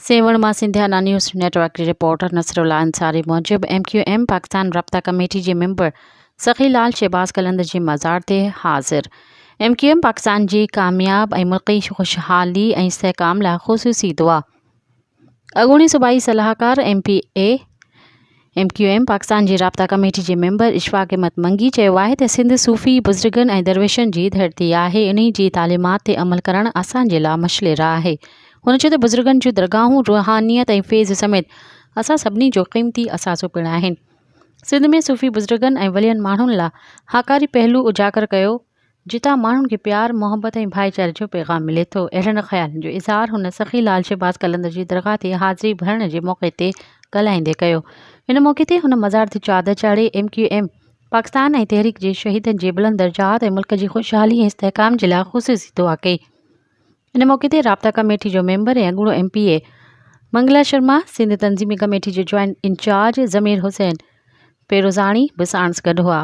सेवण मां सिंधियाना news network जी reporter Nasrullah Ansari मूजिब MQM Pakistan राब्ता committee जे member सखी लाल शहबाज कलंदर जी मज़ार ते हाज़िर। MQM पाकिस्तान जी कामयाब ऐं मुल्की खुशहाली ऐं इस्तेहकाम लाइ ख़ुसूसी दुआ। अॻूणी सूबाई सलाहकार MQM पाकिस्तान जी राब्ता कमेटी जे मेंबर इशफाक अहमद मंगी चयो आहे त सिंध सूफ़ी बुज़ुर्गनि ऐं दरवेशनि जी धरती आहे। इन जी तालीमात ते अमल करणु असांजे लाइ मशलिरा आहे। हुन चयो त बुज़ुर्गनि जूं दरगाहूं रूहानियत ऐं फैज़ समेत असां सभिनी जो क़ीमती असासो पिणु आहिनि। सिंध में सूफ़ी बुज़ुर्गनि ऐं वलियनि माण्हुनि लाइ हकारी पहलू उजागर कयो जितां माण्हुनि खे प्यार मोहब्बत ऐं भाईचारे जो पैगाम मिले थो। अहिड़नि ख़्यालनि जो इज़हार हुन सखी लाल शहबाज कलंदर जी दरगाह ते हाज़िरी भरण जे मौक़े ते ॻाल्हाईंदे कयो। इन मौक़े ते हुन मज़ार ते चादर चाढ़े MQM पाकिस्तान ऐं तहरीक जे शहीदनि जे बुलंद दर्जात ऐं मुल्क जी खुशहाली ऐं इस्तेहकाम जे लाइ ख़ुसूसी दुआ कई। इन मौक़े ते राब्ता कमेटी जो मेंबर ऐं अॻूणो MPA मंगला शर्मा, सिंध तंज़ीमी कमेटी जो जॉइंट इंचार्ज ज़मीर हुसैन पेरोज़ाणी बि साणुसि गॾु हुआ।